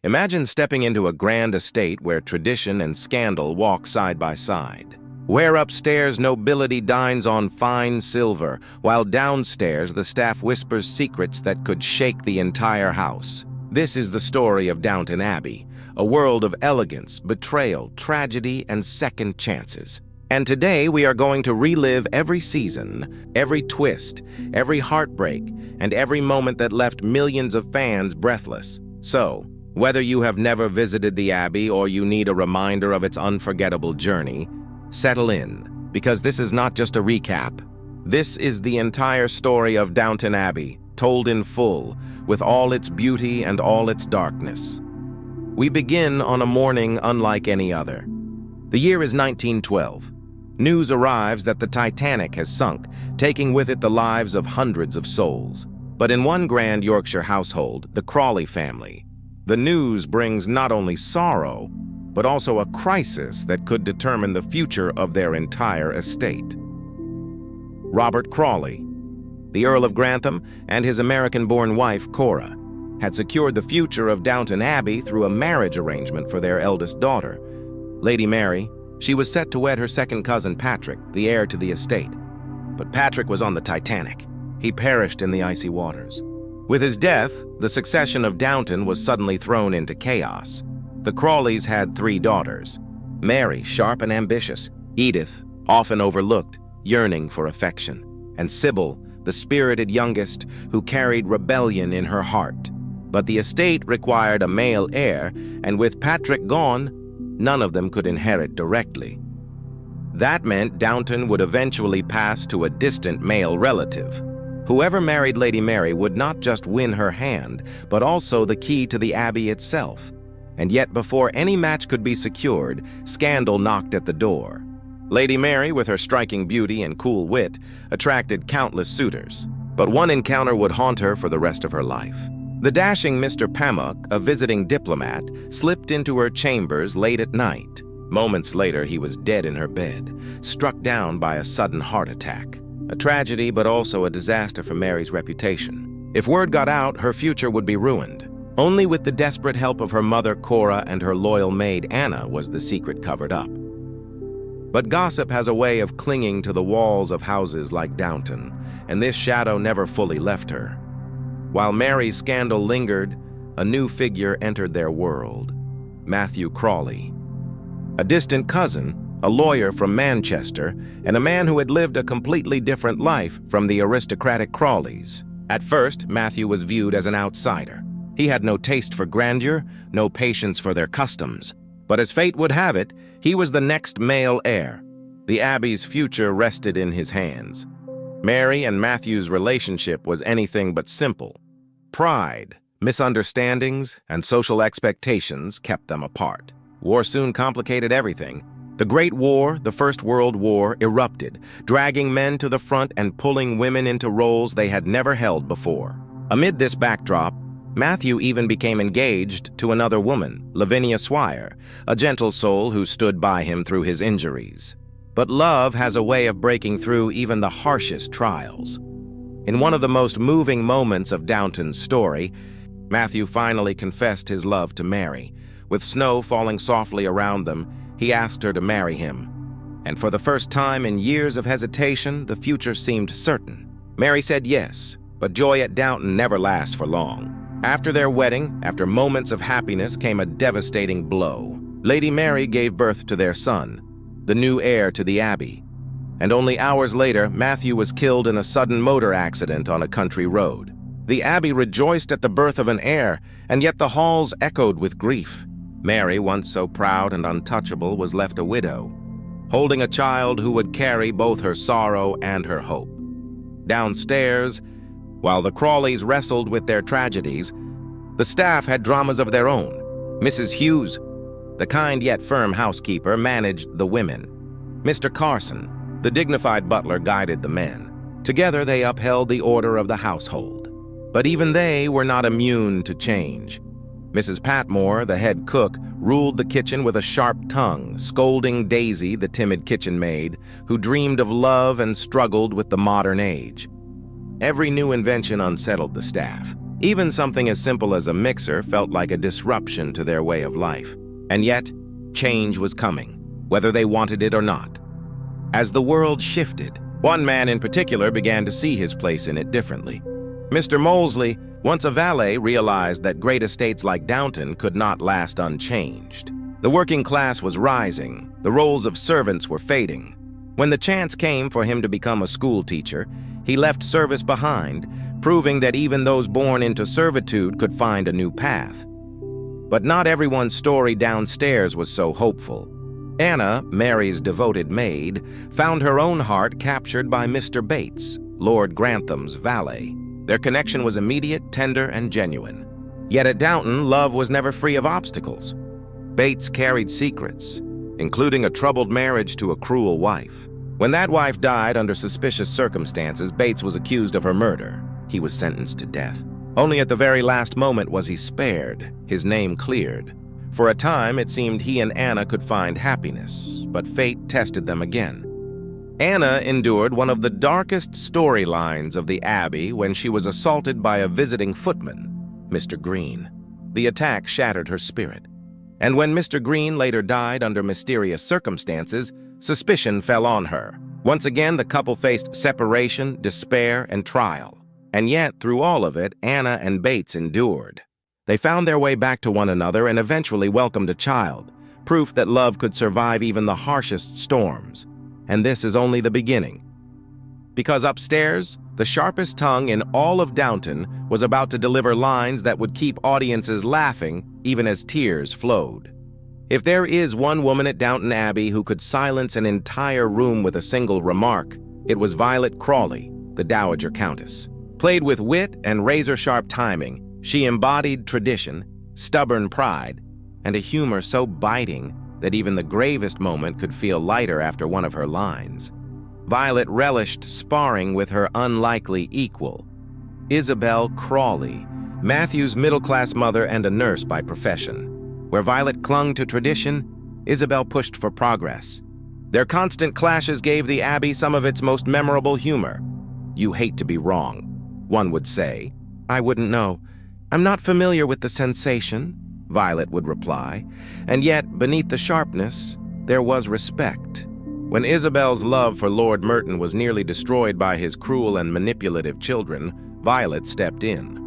Imagine stepping into a grand estate where tradition and scandal walk side by side. Where upstairs nobility dines on fine silver, while downstairs the staff whispers secrets that could shake the entire house. This is the story of Downton Abbey, a world of elegance, betrayal, tragedy, and second chances. And today we are going to relive every season, every twist, every heartbreak, and every moment that left millions of fans breathless. So, whether you have never visited the Abbey or you need a reminder of its unforgettable journey, settle in, because this is not just a recap. This is the entire story of Downton Abbey, told in full, with all its beauty and all its darkness. We begin on a morning unlike any other. The year is 1912. News arrives that the Titanic has sunk, taking with it the lives of hundreds of souls. But in one grand Yorkshire household, the Crawley family, the news brings not only sorrow, but also a crisis that could determine the future of their entire estate. Robert Crawley, the Earl of Grantham, and his American-born wife, Cora, had secured the future of Downton Abbey through a marriage arrangement for their eldest daughter. Lady Mary, she was set to wed her second cousin Patrick, the heir to the estate. But Patrick was on the Titanic. He perished in the icy waters. With his death, the succession of Downton was suddenly thrown into chaos. The Crawleys had 3 daughters: Mary, sharp and ambitious; Edith, often overlooked, yearning for affection; and Sybil, the spirited youngest, who carried rebellion in her heart. But the estate required a male heir, and with Patrick gone, none of them could inherit directly. That meant Downton would eventually pass to a distant male relative. Whoever married Lady Mary would not just win her hand, but also the key to the Abbey itself. And yet before any match could be secured, scandal knocked at the door. Lady Mary, with her striking beauty and cool wit, attracted countless suitors. But one encounter would haunt her for the rest of her life. The dashing Mr. Pamuk, a visiting diplomat, slipped into her chambers late at night. Moments later, he was dead in her bed, struck down by a sudden heart attack. A tragedy, but also a disaster for Mary's reputation. If word got out, her future would be ruined. Only with the desperate help of her mother, Cora, and her loyal maid, Anna, was the secret covered up. But gossip has a way of clinging to the walls of houses like Downton, and this shadow never fully left her. While Mary's scandal lingered, a new figure entered their world: Matthew Crawley. A distant cousin, a lawyer from Manchester, and a man who had lived a completely different life from the aristocratic Crawleys. At first, Matthew was viewed as an outsider. He had no taste for grandeur, no patience for their customs. But as fate would have it, he was the next male heir. The Abbey's future rested in his hands. Mary and Matthew's relationship was anything but simple. Pride, misunderstandings, and social expectations kept them apart. War soon complicated everything. The Great War, the First World War, erupted, dragging men to the front and pulling women into roles they had never held before. Amid this backdrop, Matthew even became engaged to another woman, Lavinia Swire, a gentle soul who stood by him through his injuries. But love has a way of breaking through even the harshest trials. In one of the most moving moments of Downton's story, Matthew finally confessed his love to Mary. With snow falling softly around them, he asked her to marry him. And for the first time in years of hesitation, the future seemed certain. Mary said yes, but joy at Downton never lasts for long. After their wedding, after moments of happiness, came a devastating blow. Lady Mary gave birth to their son, the new heir to the Abbey. And only hours later, Matthew was killed in a sudden motor accident on a country road. The Abbey rejoiced at the birth of an heir, and yet the halls echoed with grief. Mary, once so proud and untouchable, was left a widow, holding a child who would carry both her sorrow and her hope. Downstairs, while the Crawleys wrestled with their tragedies, the staff had dramas of their own. Mrs. Hughes, the kind yet firm housekeeper, managed the women. Mr. Carson, the dignified butler, guided the men. Together they upheld the order of the household. But even they were not immune to change. Mrs. Patmore, the head cook, ruled the kitchen with a sharp tongue, scolding Daisy, the timid kitchen maid, who dreamed of love and struggled with the modern age. Every new invention unsettled the staff. Even something as simple as a mixer felt like a disruption to their way of life. And yet, change was coming, whether they wanted it or not. As the world shifted, one man in particular began to see his place in it differently. Mr. Molesley, once a valet, realized that great estates like Downton could not last unchanged. The working class was rising, the roles of servants were fading. When the chance came for him to become a school teacher, he left service behind, proving that even those born into servitude could find a new path. But not everyone's story downstairs was so hopeful. Anna, Mary's devoted maid, found her own heart captured by Mr. Bates, Lord Grantham's valet. Their connection was immediate, tender, and genuine. Yet at Downton, love was never free of obstacles. Bates carried secrets, including a troubled marriage to a cruel wife. When that wife died under suspicious circumstances, Bates was accused of her murder. He was sentenced to death. Only at the very last moment was he spared, his name cleared. For a time, it seemed he and Anna could find happiness, but fate tested them again. Anna endured one of the darkest storylines of the Abbey when she was assaulted by a visiting footman, Mr. Green. The attack shattered her spirit. And when Mr. Green later died under mysterious circumstances, suspicion fell on her. Once again, the couple faced separation, despair, and trial. And yet, through all of it, Anna and Bates endured. They found their way back to one another and eventually welcomed a child, proof that love could survive even the harshest storms. And this is only the beginning. Because upstairs, the sharpest tongue in all of Downton was about to deliver lines that would keep audiences laughing even as tears flowed. If there is one woman at Downton Abbey who could silence an entire room with a single remark, it was Violet Crawley, the Dowager Countess. Played with wit and razor-sharp timing, she embodied tradition, stubborn pride, and a humor so biting that even the gravest moment could feel lighter after one of her lines. Violet relished sparring with her unlikely equal, Isabel Crawley, Matthew's middle-class mother and a nurse by profession. Where Violet clung to tradition, Isabel pushed for progress. Their constant clashes gave the Abbey some of its most memorable humor. "You hate to be wrong," one would say. "I wouldn't know. I'm not familiar with the sensation," Violet would reply. And yet, beneath the sharpness, there was respect. When Isabel's love for Lord Merton was nearly destroyed by his cruel and manipulative children, Violet stepped in.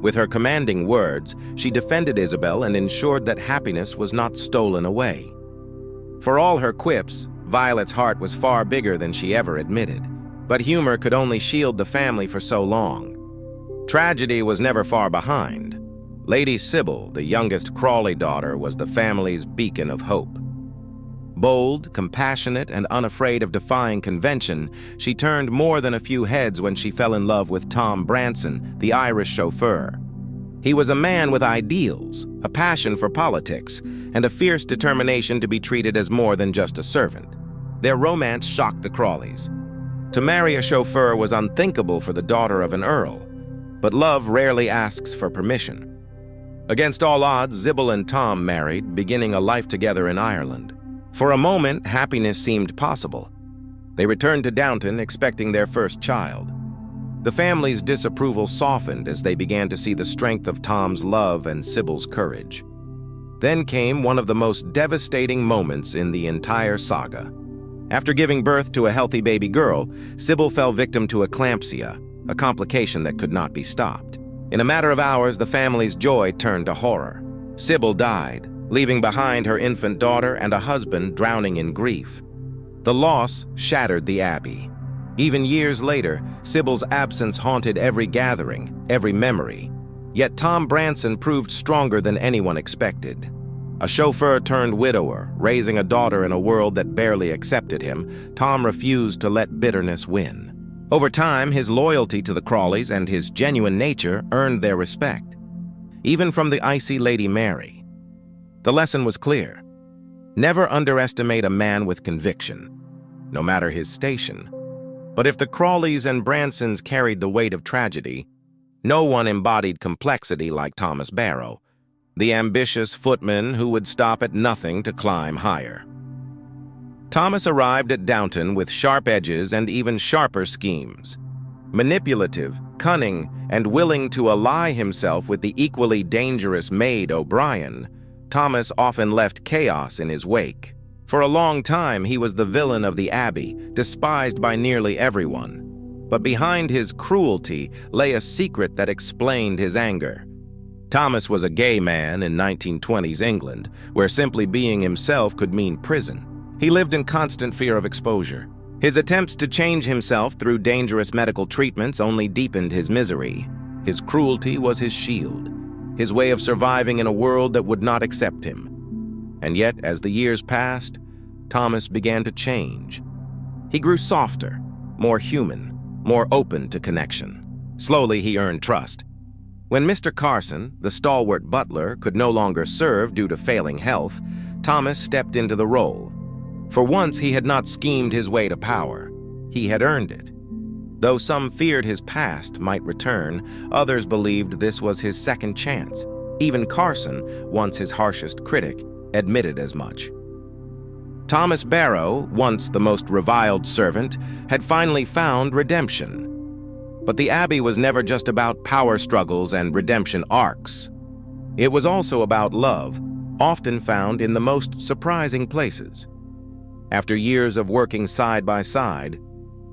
With her commanding words, she defended Isabel and ensured that happiness was not stolen away. For all her quips, Violet's heart was far bigger than she ever admitted. But humor could only shield the family for so long. Tragedy was never far behind. Lady Sybil, the youngest Crawley daughter, was the family's beacon of hope. Bold, compassionate, and unafraid of defying convention, she turned more than a few heads when she fell in love with Tom Branson, the Irish chauffeur. He was a man with ideals, a passion for politics, and a fierce determination to be treated as more than just a servant. Their romance shocked the Crawleys. To marry a chauffeur was unthinkable for the daughter of an earl, but love rarely asks for permission. Against all odds, Sybil and Tom married, beginning a life together in Ireland. For a moment, happiness seemed possible. They returned to Downton, expecting their first child. The family's disapproval softened as they began to see the strength of Tom's love and Sybil's courage. Then came one of the most devastating moments in the entire saga. After giving birth to a healthy baby girl, Sybil fell victim to eclampsia, a complication that could not be stopped. In a matter of hours, the family's joy turned to horror. Sybil died, leaving behind her infant daughter and a husband drowning in grief. The loss shattered the Abbey. Even years later, Sybil's absence haunted every gathering, every memory. Yet Tom Branson proved stronger than anyone expected. A chauffeur turned widower, raising a daughter in a world that barely accepted him, Tom refused to let bitterness win. Over time, his loyalty to the Crawleys and his genuine nature earned their respect, even from the icy Lady Mary. The lesson was clear. Never underestimate a man with conviction, no matter his station. But if the Crawleys and Bransons carried the weight of tragedy, no one embodied complexity like Thomas Barrow, the ambitious footman who would stop at nothing to climb higher. Thomas arrived at Downton with sharp edges and even sharper schemes. Manipulative, cunning, and willing to ally himself with the equally dangerous maid O'Brien, Thomas often left chaos in his wake. For a long time, he was the villain of the Abbey, despised by nearly everyone. But behind his cruelty lay a secret that explained his anger. Thomas was a gay man in 1920s England, where simply being himself could mean prison. He lived in constant fear of exposure. His attempts to change himself through dangerous medical treatments only deepened his misery. His cruelty was his shield, his way of surviving in a world that would not accept him. And yet, as the years passed, Thomas began to change. He grew softer, more human, more open to connection. Slowly, he earned trust. When Mr. Carson, the stalwart butler, could no longer serve due to failing health, Thomas stepped into the role. For once, he had not schemed his way to power. He had earned it. Though some feared his past might return, others believed this was his second chance. Even Carson, once his harshest critic, admitted as much. Thomas Barrow, once the most reviled servant, had finally found redemption. But the Abbey was never just about power struggles and redemption arcs. It was also about love, often found in the most surprising places. After years of working side by side,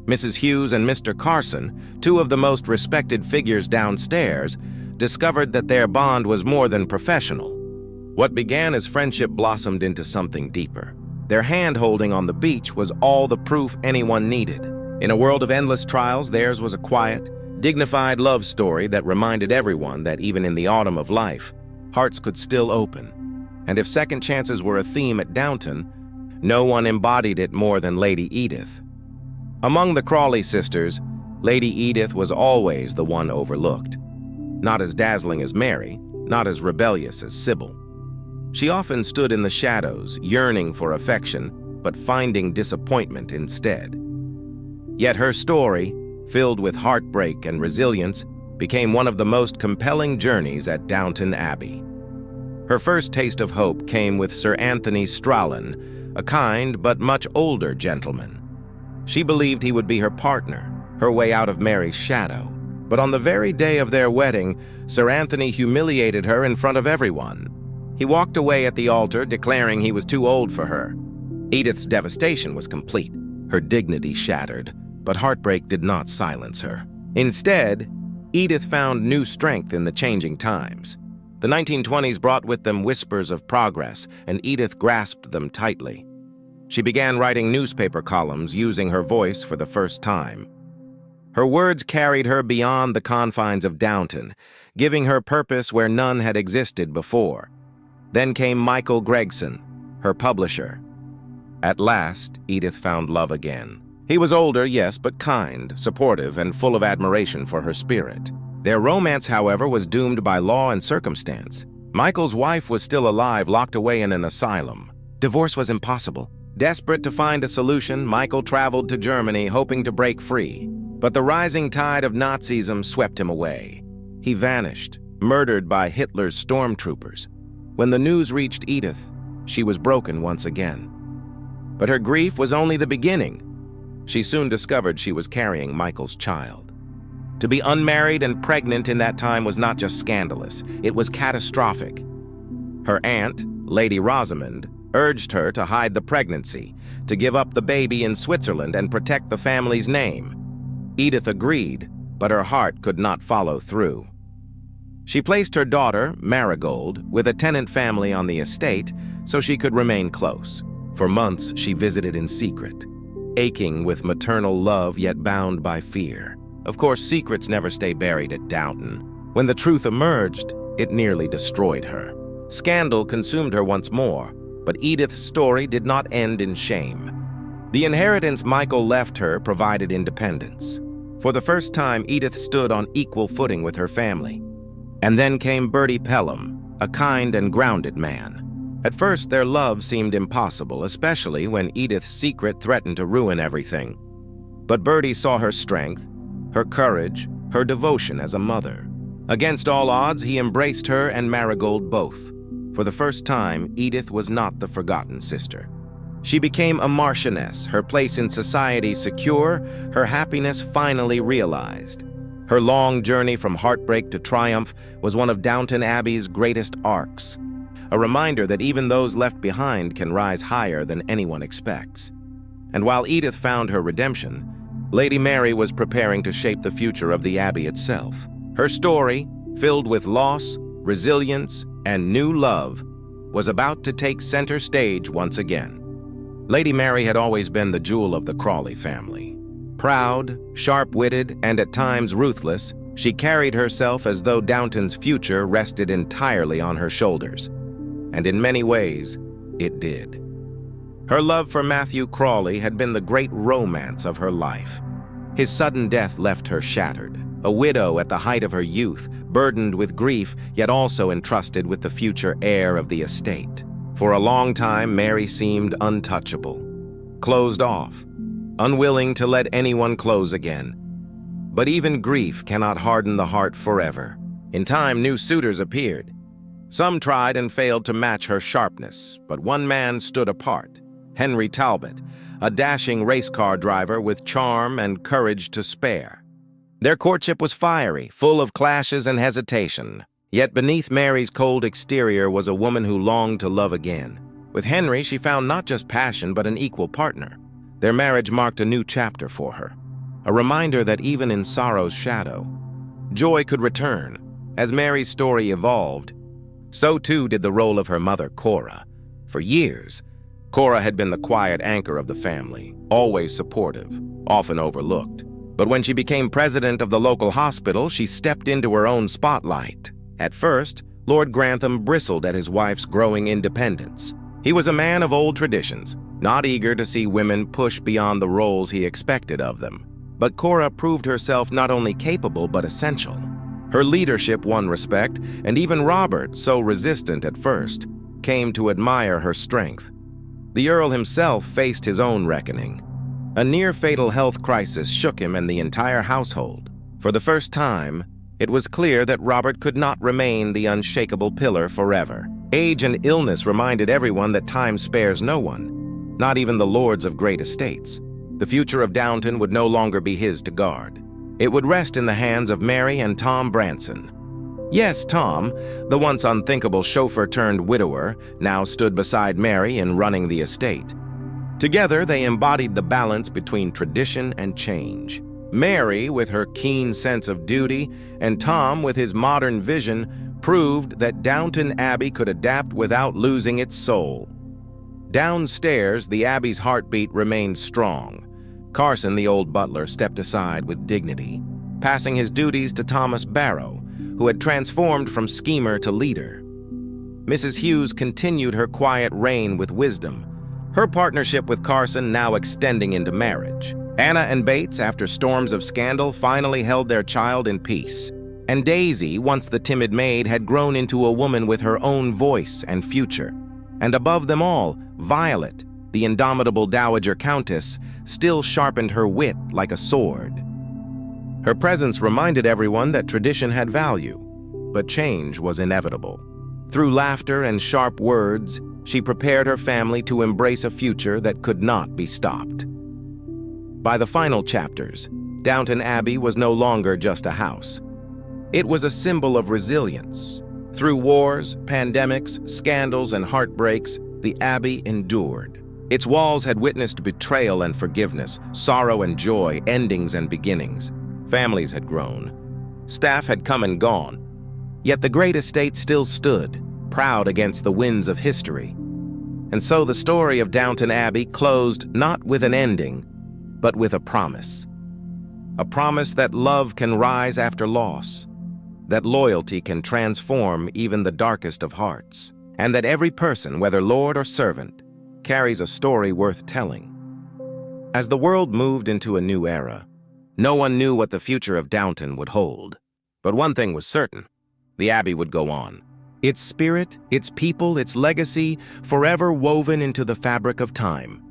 Mrs. Hughes and Mr. Carson, two of the most respected figures downstairs, discovered that their bond was more than professional. What began as friendship blossomed into something deeper. Their hand-holding on the beach was all the proof anyone needed. In a world of endless trials, theirs was a quiet, dignified love story that reminded everyone that even in the autumn of life, hearts could still open. And if second chances were a theme at Downton, no one embodied it more than Lady Edith. Among the Crawley sisters, Lady Edith was always the one overlooked. Not as dazzling as Mary, not as rebellious as Sybil. She often stood in the shadows, yearning for affection, but finding disappointment instead. Yet her story, filled with heartbreak and resilience, became one of the most compelling journeys at Downton Abbey. Her first taste of hope came with Sir Anthony Strallan, a kind but much older gentleman. She believed he would be her partner, her way out of Mary's shadow. But on the very day of their wedding, Sir Anthony humiliated her in front of everyone. He walked away at the altar, declaring he was too old for her. Edith's devastation was complete, her dignity shattered, but heartbreak did not silence her. Instead, Edith found new strength in the changing times. The 1920s brought with them whispers of progress, and Edith grasped them tightly. She began writing newspaper columns using her voice for the first time. Her words carried her beyond the confines of Downton, giving her purpose where none had existed before. Then came Michael Gregson, her publisher. At last, Edith found love again. He was older, yes, but kind, supportive, and full of admiration for her spirit. Their romance, however, was doomed by law and circumstance. Michael's wife was still alive, locked away in an asylum. Divorce was impossible. Desperate to find a solution, Michael traveled to Germany, hoping to break free. But the rising tide of Nazism swept him away. He vanished, murdered by Hitler's stormtroopers. When the news reached Edith, she was broken once again. But her grief was only the beginning. She soon discovered she was carrying Michael's child. To be unmarried and pregnant in that time was not just scandalous, it was catastrophic. Her aunt, Lady Rosamond, urged her to hide the pregnancy, to give up the baby in Switzerland and protect the family's name. Edith agreed, but her heart could not follow through. She placed her daughter, Marigold, with a tenant family on the estate so she could remain close. For months, she visited in secret, aching with maternal love yet bound by fear. Of course, secrets never stay buried at Downton. When the truth emerged, it nearly destroyed her. Scandal consumed her once more, but Edith's story did not end in shame. The inheritance Michael left her provided independence. For the first time, Edith stood on equal footing with her family. And then came Bertie Pelham, a kind and grounded man. At first, their love seemed impossible, especially when Edith's secret threatened to ruin everything. But Bertie saw her strength, her courage, her devotion as a mother. Against all odds, he embraced her and Marigold both. For the first time, Edith was not the forgotten sister. She became a marchioness, her place in society secure, her happiness finally realized. Her long journey from heartbreak to triumph was one of Downton Abbey's greatest arcs, a reminder that even those left behind can rise higher than anyone expects. And while Edith found her redemption, Lady Mary was preparing to shape the future of the Abbey itself. Her story, filled with loss, resilience, and new love, was about to take center stage once again. Lady Mary had always been the jewel of the Crawley family. Proud, sharp-witted, and at times ruthless, she carried herself as though Downton's future rested entirely on her shoulders. And in many ways, it did. Her love for Matthew Crawley had been the great romance of her life. His sudden death left her shattered, a widow at the height of her youth, burdened with grief, yet also entrusted with the future heir of the estate. For a long time, Mary seemed untouchable, closed off, unwilling to let anyone close again. But even grief cannot harden the heart forever. In time, new suitors appeared. Some tried and failed to match her sharpness, but one man stood apart: Henry Talbot, a dashing race car driver with charm and courage to spare. Their courtship was fiery, full of clashes and hesitation. Yet beneath Mary's cold exterior was a woman who longed to love again. With Henry, she found not just passion, but an equal partner. Their marriage marked a new chapter for her, a reminder that even in sorrow's shadow, joy could return. As Mary's story evolved, so too did the role of her mother, Cora. For years, Cora had been the quiet anchor of the family, always supportive, often overlooked. But when she became president of the local hospital, she stepped into her own spotlight. At first, Lord Grantham bristled at his wife's growing independence. He was a man of old traditions, not eager to see women push beyond the roles he expected of them. But Cora proved herself not only capable but essential. Her leadership won respect, and even Robert, so resistant at first, came to admire her strength. The Earl himself faced his own reckoning. A near-fatal health crisis shook him and the entire household. For the first time, it was clear that Robert could not remain the unshakable pillar forever. Age and illness reminded everyone that time spares no one, not even the lords of great estates. The future of Downton would no longer be his to guard. It would rest in the hands of Mary and Tom Branson. Yes, Tom, the once unthinkable chauffeur-turned-widower, now stood beside Mary in running the estate. Together, they embodied the balance between tradition and change. Mary, with her keen sense of duty, and Tom, with his modern vision, proved that Downton Abbey could adapt without losing its soul. Downstairs, the Abbey's heartbeat remained strong. Carson, the old butler, stepped aside with dignity, passing his duties to Thomas Barrow, who had transformed from schemer to leader. Mrs. Hughes continued her quiet reign with wisdom, her partnership with Carson now extending into marriage. Anna and Bates, after storms of scandal, finally held their child in peace. And Daisy, once the timid maid, had grown into a woman with her own voice and future. And above them all, Violet, the indomitable Dowager Countess, still sharpened her wit like a sword. Her presence reminded everyone that tradition had value, but change was inevitable. Through laughter and sharp words, she prepared her family to embrace a future that could not be stopped. By the final chapters, Downton Abbey was no longer just a house. It was a symbol of resilience. Through wars, pandemics, scandals, and heartbreaks, the Abbey endured. Its walls had witnessed betrayal and forgiveness, sorrow and joy, endings and beginnings. Families had grown. Staff had come and gone. Yet the great estate still stood, proud against the winds of history. And so the story of Downton Abbey closed not with an ending, but with a promise. A promise that love can rise after loss, that loyalty can transform even the darkest of hearts, and that every person, whether lord or servant, carries a story worth telling. As the world moved into a new era, no one knew what the future of Downton would hold. But one thing was certain: the Abbey would go on. Its spirit, its people, its legacy, forever woven into the fabric of time.